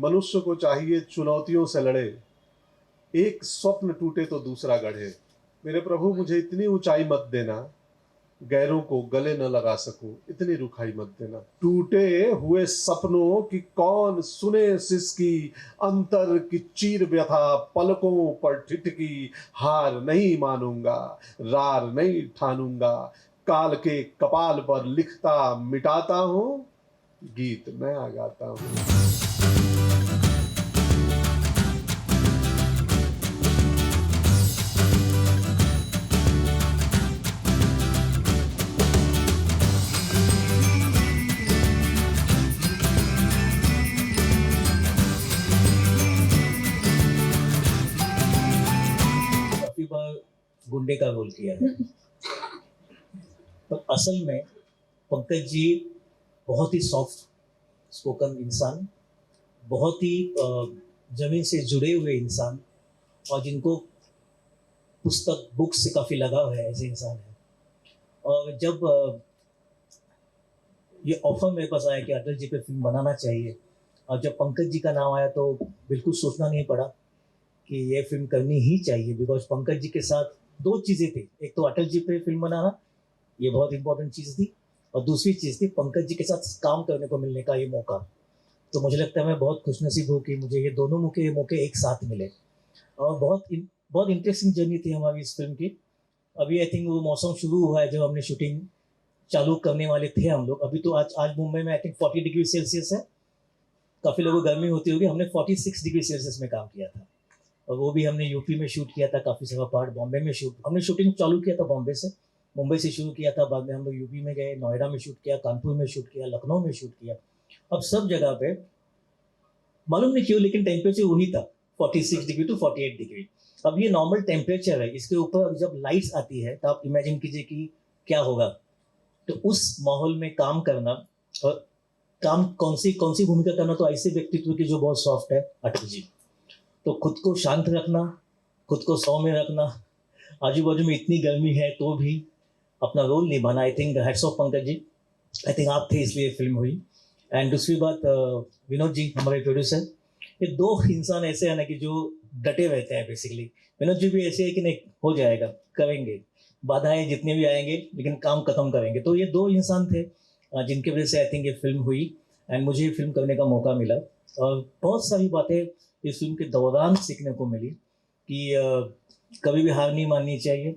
मनुष्य को चाहिए चुनौतियों से लड़े, एक स्वप्न टूटे तो दूसरा गढ़े। मेरे प्रभु मुझे इतनी ऊंचाई मत देना, गैरों को गले न लगा सकूं, इतनी रुखाई मत देना। टूटे हुए सपनों की कौन सुने सिसकी, अंतर की चीर व्यथा पलकों पर ठिठकी। हार नहीं मानूंगा, रार नहीं ठानूंगा, काल के कपाल पर लिखता मिटाता हूं, गीत नया गाता हूं। काफी बार गुंडे का रोल किया है, पर असल में पंकज जी बहुत ही सॉफ्ट स्पोकन इंसान, बहुत ही जमीन से जुड़े हुए इंसान, और जिनको पुस्तक बुक्स से काफ़ी लगाव है, ऐसे इंसान है। और जब ये ऑफर मेरे पास आया कि अटल जी पे फिल्म बनाना चाहिए, और जब पंकज जी का नाम आया तो बिल्कुल सोचना नहीं पड़ा कि ये फिल्म करनी ही चाहिए। बिकॉज पंकज जी के साथ दो चीज़ें थी, एक तो अटल जी पे फिल्म बनाना, ये बहुत इंपॉर्टेंट चीज़ थी, और दूसरी चीज़ थी पंकज जी के साथ काम करने को मिलने का ये मौका। तो मुझे लगता है मैं बहुत खुशनसीब हूँ कि मुझे ये दोनों मौके एक साथ मिले। और बहुत इंटरेस्टिंग जर्नी थी हमारी इस फिल्म की। अभी आई थिंक वो मौसम शुरू हुआ है जब हमने शूटिंग चालू करने वाले थे हम लोग। अभी तो आज मुंबई में आई थिंक 40 डिग्री सेल्सियस है, काफ़ी लोगों को गर्मी होती होगी। हमने 46 डिग्री सेल्सियस में काम किया था, और वो भी हमने यूपी में शूट किया था, काफ़ी सारा पार्ट बॉम्बे में हमने शूटिंग चालू किया था बॉम्बे से, मुंबई से शुरू किया था, बाद में हम लोग यूपी में गए, नोएडा में शूट किया, कानपुर में शूट किया, लखनऊ में शूट किया। अब सब जगह पे मालूम नहीं क्यों लेकिन टेम्परेचर वही था, 46 डिग्री टू 48 डिग्री। अब ये नॉर्मल टेम्परेचर है, इसके ऊपर जब लाइट्स आती है तो आप इमेजिन कीजिए कि क्या होगा। तो उस माहौल में काम करना, और काम कौन सी भूमिका करना, तो ऐसे व्यक्तित्व की जो बहुत सॉफ्ट है, अटल जी। तो खुद को शांत रखना, खुद को 100 में रखना, आजू बाजू में इतनी गर्मी है तो भी अपना रोल निभाना, I think heads off Pankaj ji. I think आप थे इसलिए फिल्म हुई। एंड दूसरी बात, विनोद जी हमारे प्रोड्यूसर, ये दो इंसान ऐसे हैं ना कि जो डटे रहते हैं बेसिकली। विनोद जी भी ऐसे है कि नहीं हो जाएगा, करेंगे, बाधाएं जितनी भी आएंगे लेकिन काम खत्म करेंगे। तो ये दो इंसान थे जिनकी वजह से आई थिंक ये फिल्म हुई, एंड मुझे ये फिल्म करने का मौका मिला। और बहुत सारी बातें इस फिल्म के दौरान सीखने को मिली कि कभी भी हार नहीं माननी चाहिए।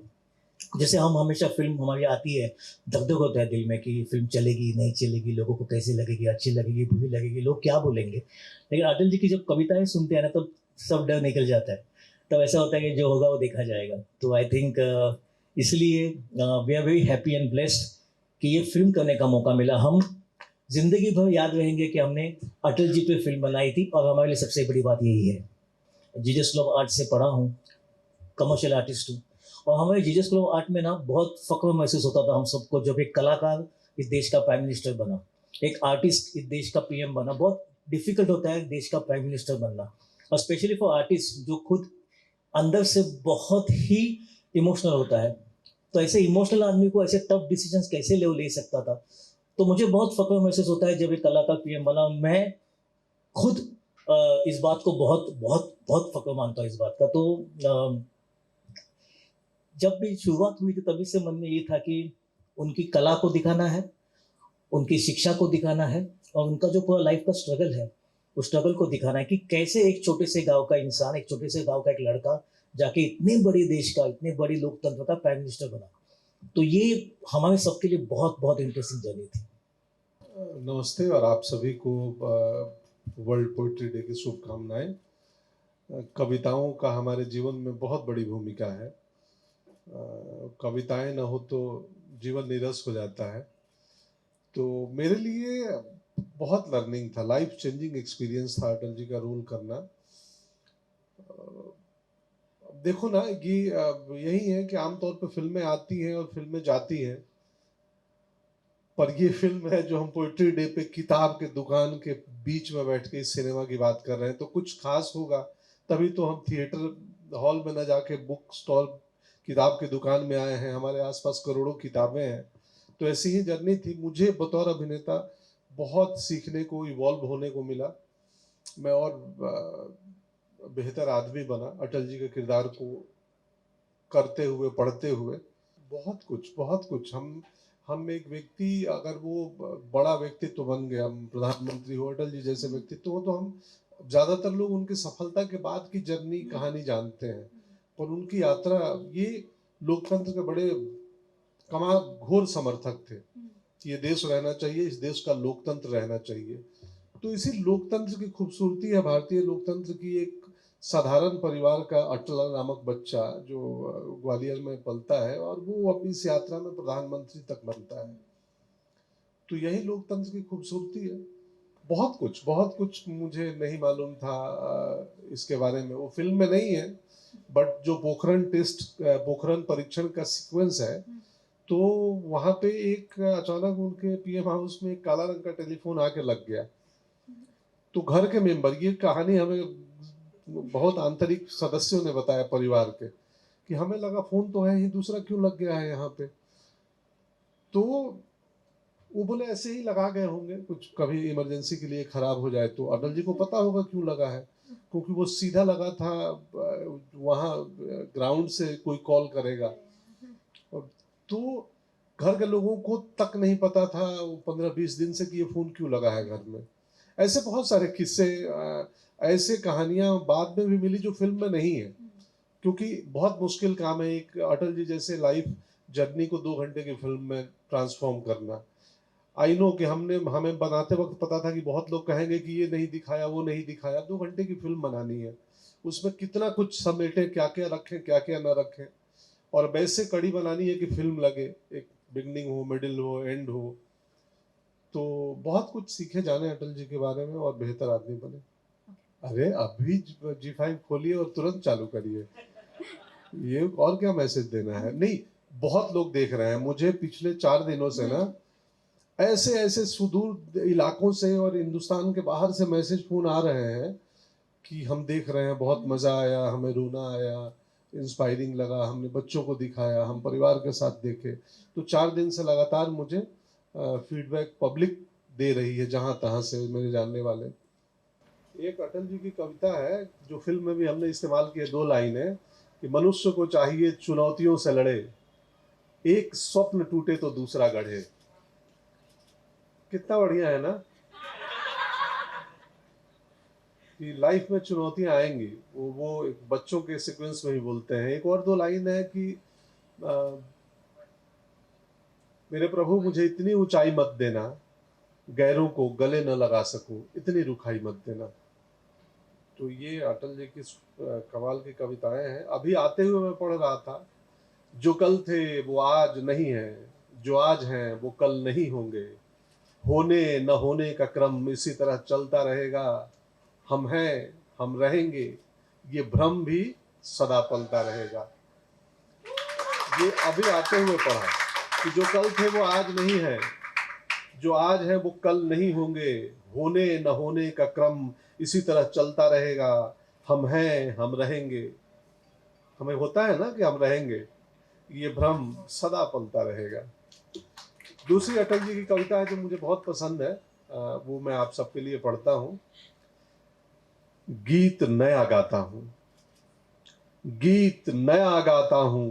जैसे हम हमेशा फिल्म हमारी आती है, धक-धक होता है दिल में कि फिल्म चलेगी नहीं चलेगी, लोगों को कैसी लगेगी, अच्छी लगेगी बुरी लगेगी, लोग क्या बोलेंगे। लेकिन अटल जी की जब कविताएं सुनते हैं ना तो सब डर निकल जाता है। तब ऐसा होता है कि जो होगा वो देखा जाएगा। तो आई थिंक इसलिए we are very happy and blessed कि ये फिल्म करने का मौका मिला। हम जिंदगी भर याद रहेंगे कि हमने अटल जी पे फिल्म बनाई थी, और हमारे लिए सबसे बड़ी बात यही है। जीजस क्लब आर्ट से पढ़ा हूँ, कमर्शियल आर्टिस्ट हूँ, और हमारे जीजस क्लब आर्ट में ना बहुत फख्र महसूस होता था हम सबको जब एक कलाकार इस देश का प्राइम मिनिस्टर बना, एक आर्टिस्ट इस देश का पीएम बना। बहुत डिफिकल्ट होता है देश का प्राइम मिनिस्टर बनना, और स्पेशली फॉर आर्टिस्ट जो खुद अंदर से बहुत ही इमोशनल होता है। तो ऐसे इमोशनल आदमी को ऐसे टफ डिसीजंस कैसे ले सकता था। तो मुझे बहुत फख्र महसूस होता है जब एक कलाकार पीएम बना। मैं खुद इस बात को बहुत बहुत बहुत फख्र मानता हूँ इस बात का। तो जब भी शुरुआत हुई थी तभी से मन में ये था कि उनकी कला को दिखाना है, उनकी शिक्षा को दिखाना है, और उनका जो पूरा लाइफ का स्ट्रगल है उस स्ट्रगल को दिखाना है कि कैसे एक छोटे से गांव का इंसान, एक छोटे से गांव का एक लड़का जाके इतने बड़े देश का, इतने बड़ी लोकतंत्र का प्राइम मिनिस्टर बना। तो ये हमारे सबके लिए बहुत बहुत इंटरेस्टिंग जर्नी थी। नमस्ते, और आप सभी को वर्ल्ड पोइट्री डे की शुभकामनाएं। कविताओं का हमारे जीवन में बहुत बड़ी भूमिका है। कविताएं न हो तो जीवन नीरस हो जाता है। तो मेरे लिए बहुत लर्निंग था, लाइफ चेंजिंग एक्सपीरियंस था अटल जी का रोल करना। देखो ना कि यही है कि आमतौर पर फिल्में आती हैं और फिल्में जाती हैं, पर ये फिल्म है जो हम पोइट्री डे पे किताब के दुकान के बीच में बैठ के इस सिनेमा की बात कर रहे हैं। तो कुछ खास होगा तभी तो हम थिएटर हॉल में न जाके बुक स्टॉल किताब की दुकान में आए हैं। हमारे आसपास करोड़ों किताबें हैं। तो ऐसी ही जर्नी थी। मुझे बतौर अभिनेता बहुत सीखने को, इवॉल्व होने को मिला। मैं और बेहतर आदमी बना अटल जी के किरदार को करते हुए, पढ़ते हुए। बहुत कुछ हम एक व्यक्ति अगर वो बड़ा व्यक्तित्व बन गया, हम प्रधानमंत्री हो, अटल जी जैसे व्यक्तित्व हो, तो हम ज़्यादातर लोग उनकी सफलता के बाद की जर्नी कहानी जानते हैं, पर उनकी यात्रा, ये लोकतंत्र के बड़े घोर समर्थक थे कि ये देश रहना चाहिए, इस देश का लोकतंत्र रहना चाहिए। तो इसी लोकतंत्र की खूबसूरती है, भारतीय लोकतंत्र की, एक साधारण परिवार का अटल नामक बच्चा जो ग्वालियर में पलता है और वो अपनी इस यात्रा में प्रधानमंत्री तक बनता है। तो यही लोकतंत्र की खूबसूरती है। बहुत कुछ मुझे नहीं मालूम था इसके बारे में, वो फिल्म में नहीं है, बट जो पोखरण परीक्षण का सीक्वेंस है, तो वहां पे एक अचानक उनके पीएम हाउस में एक काला रंग का टेलीफोन आके लग गया। तो घर के मेंबर, ये कहानी हमें बहुत आंतरिक सदस्यों ने बताया परिवार के, कि हमें लगा फोन तो है ही, दूसरा क्यों लग गया है यहाँ पे। तो वो बोले ऐसे ही लगा गए होंगे, कुछ कभी इमरजेंसी के लिए खराब हो जाए तो। अटल जी को पता होगा क्यों लगा है, क्योंकि वो सीधा लगा था वहाँ ग्राउंड से कोई कॉल करेगा। और तो घर के लोगों को तक नहीं पता था 15-20 दिन से कि ये फोन क्यों लगा है घर में। ऐसे बहुत सारे किस्से, ऐसे कहानियां बाद में भी मिली जो फिल्म में नहीं है, क्योंकि बहुत मुश्किल काम है एक अटल जी जैसे लाइफ जर्नी को 2 घंटे की फिल्म में ट्रांसफॉर्म करना। आई नो कि हमें बनाते वक्त पता था कि बहुत लोग कहेंगे कि ये नहीं दिखाया, वो नहीं दिखाया। 2 घंटे की फिल्म बनानी है, उसमें कितना कुछ समेटे, क्या क्या रखें, क्या क्या ना रखें, और वैसे कड़ी बनानी है कि फिल्म लगे, एक बिगनिंग हो, मिडिल हो, एंड हो। तो बहुत कुछ सीखे जाने अटल जी के बारे में और बेहतर आदमी बने। अरे अभी G5 खोलिए और तुरंत चालू करिए, ये और क्या मैसेज देना है। नहीं, बहुत लोग देख रहे हैं, मुझे पिछले 4 दिनों से ना ऐसे ऐसे सुदूर इलाकों से और हिंदुस्तान के बाहर से मैसेज फोन आ रहे हैं कि हम देख रहे हैं, बहुत मजा आया, हमें रोना आया, इंस्पायरिंग लगा, हमने बच्चों को दिखाया, हम परिवार के साथ देखे। तो 4 दिन से लगातार मुझे फीडबैक पब्लिक दे रही है जहां तहां से मेरे जानने वाले। एक अटल जी की कविता है जो फिल्म में भी हमने इस्तेमाल किए, 2 लाइन है कि मनुष्य को चाहिए चुनौतियों से लड़े, एक स्वप्न टूटे तो दूसरा गढ़े। कितना बढ़िया है ना, कि लाइफ में चुनौतियां आएंगी। वो एक बच्चों के सीक्वेंस में ही बोलते हैं। एक और 2 लाइन है कि आ, मेरे प्रभु मुझे इतनी ऊंचाई मत देना, गैरों को गले न लगा सकूं, इतनी रुखाई मत देना। तो ये अटल जी की कमाल की कविताएं हैं। अभी आते हुए मैं पढ़ रहा था, जो कल थे वो आज नहीं है, जो आज हैं वो कल नहीं होंगे, होने न होने का क्रम इसी तरह चलता रहेगा, हम हैं, हम रहेंगे, ये भ्रम भी सदा पलता रहेगा। ये अभी आते हुए पढ़ा कि जो कल थे वो आज नहीं है, जो आज है वो कल नहीं होंगे, होने न होने का क्रम इसी तरह चलता रहेगा, हम हैं, हम रहेंगे। हमें होता है ना कि हम रहेंगे, ये भ्रम सदा पलता रहेगा। दूसरी अटल जी की कविता है जो मुझे बहुत पसंद है, वो मैं आप सबके लिए पढ़ता हूं। गीत नया गाता हूं, गीत नया गाता हूं,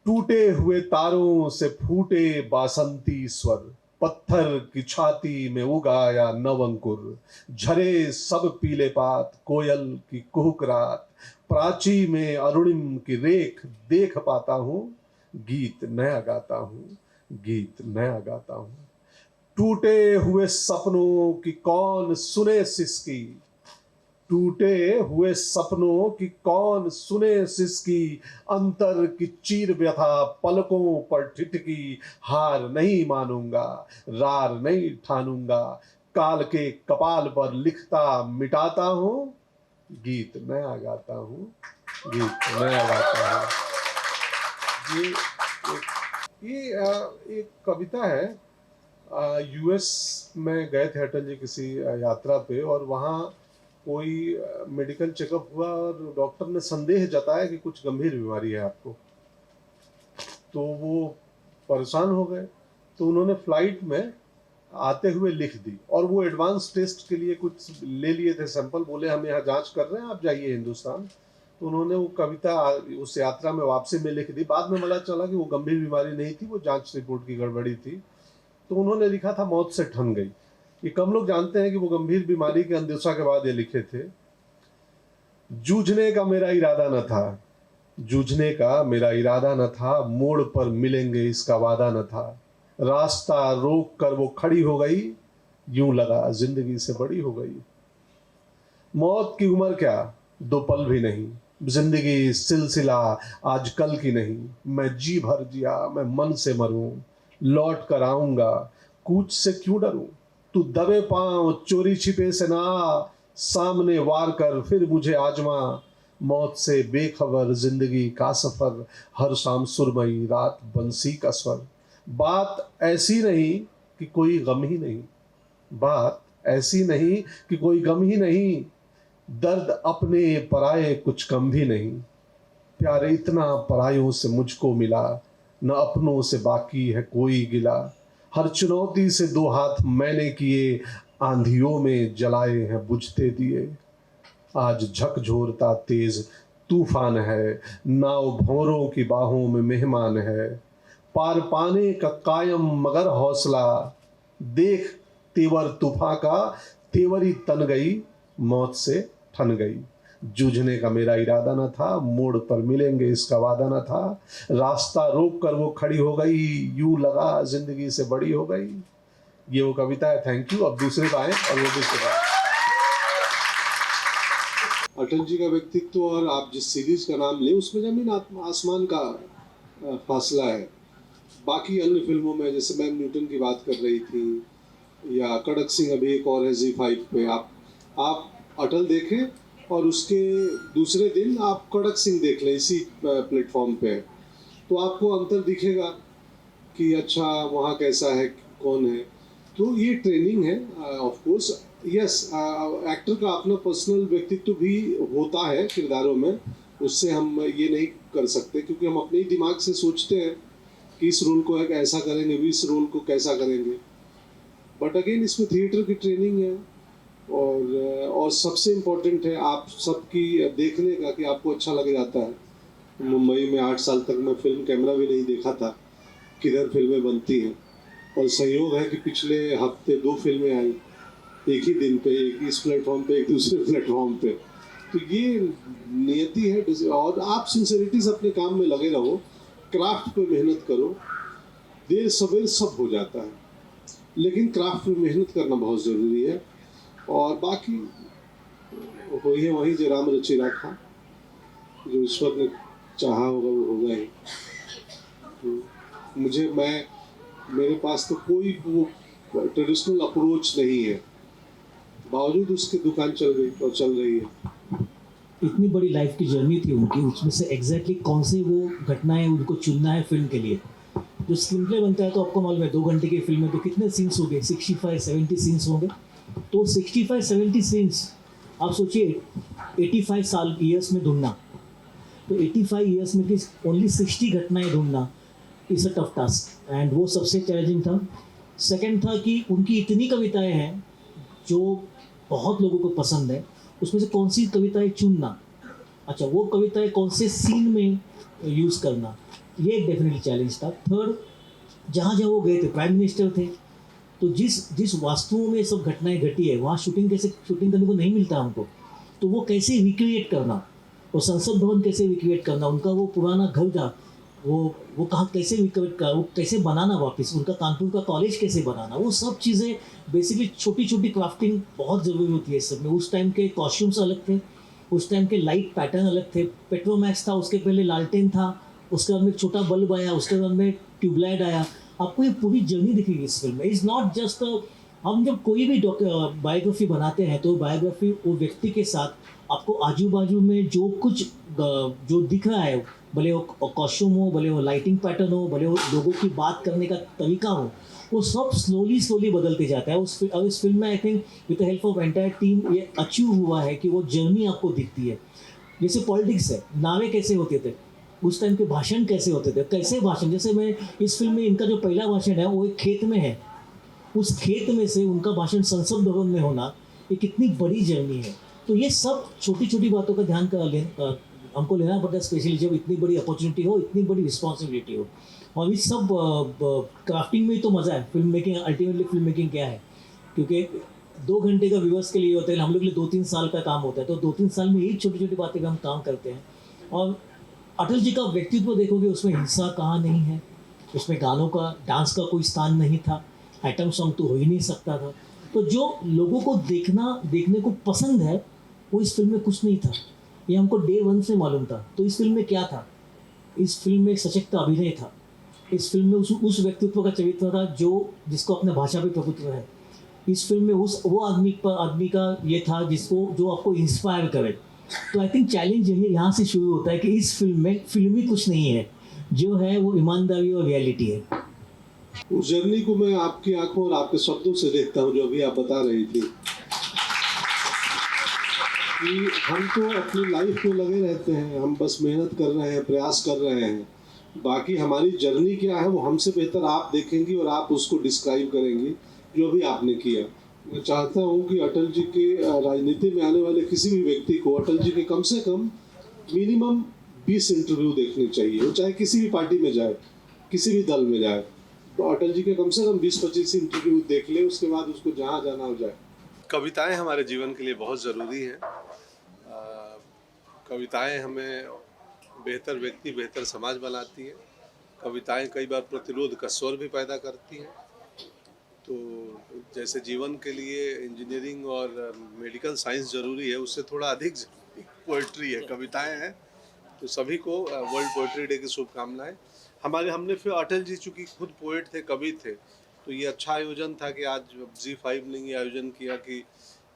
टूटे हुए तारों से फूटे बासंती स्वर, पत्थर की छाती में उगाया नव अंकुर, झरे सब पीले पात, कोयल की कुहुक रात, प्राची में अरुणिम की रेख देख पाता हूं, गीत नया गाता हूं, गीत नया गाता हूं। टूटे हुए सपनों की कौन सुने सिसकी, टूटे हुए सपनों की कौन सुने सिसकी, अंतर की चीर व्यथा पलकों पर ठिठकी, हार नहीं मानूंगा, रार नहीं ठानूंगा, काल के कपाल पर लिखता मिटाता हूं, गीत नया गाता हूं, गीत नया गाता हूं। ये एक कविता है। यूएस में गए थे अटल जी किसी यात्रा पे, और वहाँ कोई मेडिकल चेकअप हुआ और डॉक्टर ने संदेह जताया कि कुछ गंभीर बीमारी है आपको। तो वो परेशान हो गए, तो उन्होंने फ्लाइट में आते हुए लिख दी, और वो एडवांस टेस्ट के लिए कुछ ले लिए थे सैंपल, बोले हम यहाँ जांच कर रहे हैं, आप जाइए हिंदुस्तान। तो उन्होंने वो कविता उस यात्रा में वापसी में लिख दी। बाद में पता चला कि वो गंभीर बीमारी नहीं थी, वो जांच रिपोर्ट की गड़बड़ी थी। तो उन्होंने लिखा था मौत से ठन गई। ये कम लोग जानते हैं कि वो गंभीर बीमारी की अनदेखा के बाद ये लिखे थे। जूझने का मेरा इरादा न था, जूझने का मेरा इरादा न था, मोड़ पर मिलेंगे इसका वादा न था, रास्ता रोक कर वो खड़ी हो गई, यूं लगा जिंदगी से बड़ी हो गई। मौत की उम्र क्या, 2 पल भी नहीं, जिंदगी सिलसिला आज कल की नहीं, मैं जी भर जिया मैं मन से मरूं, लौट कर आऊंगा कूच से क्यों डरूं, तू दबे पांव चोरी छिपे से ना, सामने वार कर फिर मुझे आजमा, मौत से बेखबर जिंदगी का सफर, हर शाम सुरमई रात बंसी का स्वर। बात ऐसी नहीं कि कोई गम ही नहीं, बात ऐसी नहीं कि कोई गम ही नहीं, दर्द अपने पराए कुछ कम भी नहीं, प्यार इतना परायों से मुझको मिला, न अपनों से बाकी है कोई गिला, हर चुनौती से 2 हाथ मैंने किए, आंधियों में जलाए हैं बुझते दिए, आज झकझोरता तेज तूफान है, नाव भंवरों की बाहों में मेहमान है, पार पाने का कायम मगर हौसला, देख तेवर तूफा का तेवरी तन गई, मौत से ठन गई। जूझने का मेरा इरादा न था, मोड़ पर मिलेंगे इसका वादा न था, रास्ता रोक कर वो खड़ी हो गई, यूं लगा जिंदगी से बड़ी हो गई। ये वो कविता है। Thank you. अब दूसरे का आए और वो भी सुनाए। अटल जी का व्यक्तित्व और आप जिस सीरीज का नाम ले उसमें जमीन आसमान का फासला है। बाकी अन्य फिल्मों में जैसे मैम न्यूटन की बात कर रही थी, या कड़क सिंह अभी एक और है Z5 पे, आप अटल देखें और उसके दूसरे दिन आप कड़क सिंह देख लें इसी प्लेटफॉर्म पे, तो आपको अंतर दिखेगा कि अच्छा वहाँ कैसा है, कौन है। तो ये ट्रेनिंग है। ऑफ कोर्स यस, एक्टर का अपना पर्सनल व्यक्तित्व भी होता है किरदारों में, उससे हम ये नहीं कर सकते क्योंकि हम अपने ही दिमाग से सोचते हैं कि इस रोल को ऐसा करेंगे, इस रोल को कैसा करेंगे। बट अगेन इसमें थिएटर की ट्रेनिंग है, और सबसे इम्पोर्टेंट है आप सबकी देखने का कि आपको अच्छा लग जाता है। मुंबई में 8 साल तक मैं फिल्म कैमरा भी नहीं देखा था किधर फिल्में बनती हैं, और संयोग है कि पिछले हफ्ते 2 फिल्में आई एक ही दिन पे, एक इस प्लेटफॉर्म पे, एक दूसरे प्लेटफॉर्म पे। तो ये नियति है। और आप सिंसेरिटी से अपने काम में लगे रहो, क्राफ्ट पे मेहनत करो, देर सवेर सब हो जाता है, लेकिन क्राफ्ट पे मेहनत करना बहुत ज़रूरी है। और बाकी वही है, वही जो राम रचि राखा, जो ईश्वर ने चाहा होगा वो होगा ही। तो मेरे पास तो कोई वो ट्रेडिशनल अप्रोच नहीं है, बावजूद उसकी दुकान चल गई और चल रही है। इतनी बड़ी लाइफ की जर्नी थी उनकी, उसमें से एग्जैक्टली कौन से वो घटनाएं उनको चुनना है फिल्म के लिए। जो स्क्रीन प्ले बनता है तो आपको मालूम है 2 घंटे की फिल्म में तो कितने सीन्स होंगे, 65-70 सीन्स होंगे। तो 65-70 सीन्स आप सोचिए 85 साल ईयर्स में ढूंढना, तो 85 ईयर्स में किस ओनली 60 घटनाएं ढूंढना is a tough task, and वो सबसे चैलेंजिंग था। सेकंड था कि उनकी इतनी कविताएं हैं जो बहुत लोगों को पसंद है, उसमें से कौन सी कविताएं चुनना, अच्छा वो कविताएं कौन से सीन में यूज़ करना, ये एक डेफिनेटली चैलेंज था। थर्ड, जहाँ जहाँ वो गए थे प्राइम मिनिस्टर थे, तो जिस वास्तुओं में सब घटनाएं घटी है वहाँ शूटिंग करने को नहीं मिलता हमको, तो वो कैसे रिक्रिएट करना, वो संसद भवन कैसे रिक्रिएट करना, उनका वो पुराना घर था वो कहाँ कैसे रिक्रिएट करना, वो कैसे बनाना वापस, उनका कानपुर का कॉलेज कैसे बनाना, वो सब चीज़ें बेसिकली छोटी छोटी क्राफ्टिंग बहुत ज़रूरी होती है इस सब में। उस टाइम के कॉस्ट्यूम्स अलग थे, उस टाइम के लाइट पैटर्न अलग थे। पेट्रोमैक्स था, उसके पहले लालटेन था, उसके बाद में छोटा बल्ब आया, उसके बाद में ट्यूबलाइट आया। आपको ये पूरी जर्नी दिखेगी इस फिल्म में। इज़ नॉट जस्ट हम जब कोई भी बायोग्राफी बनाते हैं तो बायोग्राफी वो व्यक्ति के साथ आपको आजू बाजू में जो कुछ जो दिख रहा है, भले वो कॉस्ट्यूम हो, भले वो लाइटिंग पैटर्न हो, भले वो लोगों की बात करने का तरीका हो, वो सब स्लोली बदलते जाता है। इस फिल्म में I think with the help of entire team ये अचीव हुआ है कि वो जर्नी आपको दिखती है। जैसे पॉलिटिक्स है, नारे कैसे होते थे उस टाइम के, भाषण कैसे होते थे, कैसे भाषण, जैसे मैं इस फिल्म में इनका जो पहला भाषण है वो एक खेत में है, उस खेत में से उनका भाषण संसद भवन में होना, ये कितनी बड़ी जर्नी है। तो ये सब छोटी छोटी बातों का ध्यान हमको लेना पड़ता है, स्पेशली जब इतनी बड़ी अपॉर्चुनिटी हो, इतनी बड़ी रिस्पॉन्सिबिलिटी हो। और इस सब क्राफ्टिंग में ही तो मज़ा है। Film making, ultimately film making क्या है, क्योंकि 2 घंटे का व्यूअर्स के लिए होता है, हम लोग के लिए 2-3 साल का काम होता है। तो 2-3 साल में यही छोटी छोटी बातें पे हम काम करते हैं। और अटल जी का व्यक्तित्व देखोगे, उसमें हिंसा कहाँ नहीं है, उसमें गानों का, डांस का कोई स्थान नहीं था, आइटम सॉन्ग तो हो ही नहीं सकता था। तो जो लोगों को देखने को पसंद है, वो इस फिल्म में कुछ नहीं था। ये हमको डे 1 से मालूम था। तो इस फिल्म में क्या था? इस फिल्म में एक सशक्त अभिनय था। इस फिल्म में उस व्यक्तित्व का चरित्र था जिसको अपने भाषा पे प्रभुत्व है। इस फिल्म में वो आदमी का ये था जो आपको इंस्पायर करे। तो आई थिंक चैलेंज यही यहाँ से शुरू होता है कि इस फिल्म में फिल्मी कुछ नहीं है, जो है वो ईमानदारी और रियलिटी है। उस जर्नी को मैं आपकी आंखों और आपके शब्दों से देखता हूँ, जो अभी आप बता रही थी कि हम तो अपनी लाइफ में लगे रहते हैं, हम बस मेहनत कर रहे हैं, प्रयास कर रहे हैं। बाकी हमारी जर्नी क्या है वो हमसे बेहतर आप देखेंगी और आप उसको डिस्क्राइब करेंगी, जो भी आपने किया। मैं चाहता हूँ कि अटल जी के राजनीति में आने वाले किसी भी व्यक्ति को अटल जी के कम से कम मिनिमम 20 इंटरव्यू देखने चाहिए। वो चाहे किसी भी पार्टी में जाए, किसी भी दल में जाए, तो अटल जी के कम से कम 20-25 इंटरव्यू देख ले, उसके बाद उसको जहाँ जाना हो जाए। कविताएं हमारे जीवन के लिए बहुत ज़रूरी हैं। कविताएं हमें बेहतर व्यक्ति, बेहतर समाज बनाती हैं। कविताएं कई बार प्रतिरोध का स्वर भी पैदा करती हैं। तो जैसे जीवन के लिए इंजीनियरिंग और मेडिकल साइंस ज़रूरी है, उससे थोड़ा अधिक पोइट्री है, कविताएं हैं। तो सभी को वर्ल्ड पोइट्री डे की शुभकामनाएं। हमने फिर अटल जी चूँकि खुद पोएट थे, कवि थे, तो ये अच्छा आयोजन था कि आज Zee5 ने ये आयोजन किया कि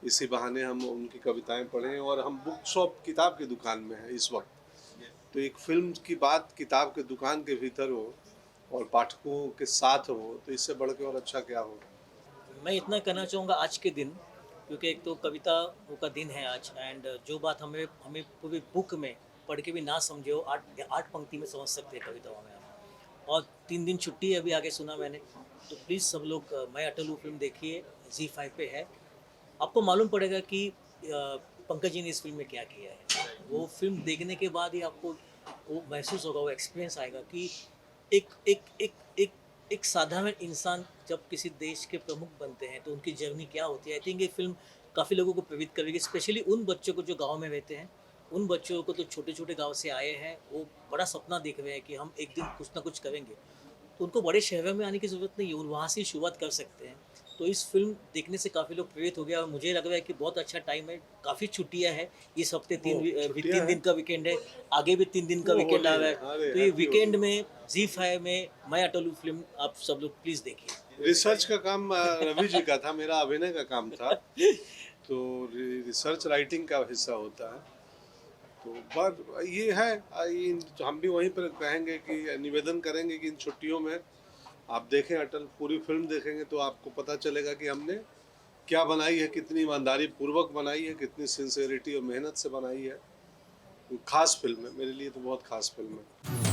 इसी बहाने हम उनकी कविताएं पढ़ें। और हम बुक शॉप, किताब की दुकान में हैं इस वक्त, तो एक फिल्म की बात किताब के दुकान के भीतर हो और पाठकों के साथ हो, तो इससे बढ़ के और अच्छा क्या हो। मैं इतना कहना चाहूँगा आज के दिन, क्योंकि एक तो कविताओं का दिन है आज, एंड जो बात हमें पूरी बुक में पढ़ के भी ना समझे हो, 8 पंक्ति में समझ सकते हैं कविताओं में आप। और 3 दिन छुट्टी है, अभी आगे सुना मैंने। तो प्लीज़ सब लोग मैं अटल हूँ फिल्म देखिए, Zee5 पे है। आपको मालूम पड़ेगा कि पंकज जी ने इस फिल्म में क्या किया है। वो फिल्म देखने के बाद ही आपको वो महसूस होगा, वो एक्सपीरियंस आएगा कि एक एक एक एक एक साधारण इंसान जब किसी देश के प्रमुख बनते हैं तो उनकी जर्नी क्या होती है। आई थिंक ये फिल्म काफ़ी लोगों को प्रेरित करेगी, स्पेशली उन बच्चों को जो गांव में रहते हैं। उन बच्चों को तो छोटे छोटे गांव से आए हैं, वो बड़ा सपना देख रहे हैं कि हम एक दिन कुछ ना कुछ करेंगे। तो उनको बड़े शहरों में आने की ज़रूरत नहीं है, वो वहाँ से ही शुरुआत कर सकते हैं। तो इस फिल्म देखने से काफ़ी लोग प्रेरित हो गया और मुझे लग रहा है कि बहुत अच्छा टाइम है। काफ़ी छुट्टियाँ हैं इस हफ्ते, 3 दिन का वीकेंड है, आगे भी 3 दिन का वीकेंड आ रहा है। तो ये वीकेंड में Zee5 में मैं अटल हूँ फिल्म आप सब लोग प्लीज़ देखिए। रिसर्च का काम रवि जी का था, मेरा अभिनय का काम था। तो रिसर्च राइटिंग का हिस्सा होता है। तो बस ये है, हम भी वहीं पर कहेंगे कि निवेदन करेंगे कि इन छुट्टियों में आप देखें अटल, पूरी फिल्म देखेंगे तो आपको पता चलेगा कि हमने क्या बनाई है, कितनी ईमानदारी पूर्वक बनाई है, कितनी सिंसेरिटी और मेहनत से बनाई है। खास फिल्म है, मेरे लिए तो बहुत खास फिल्म है।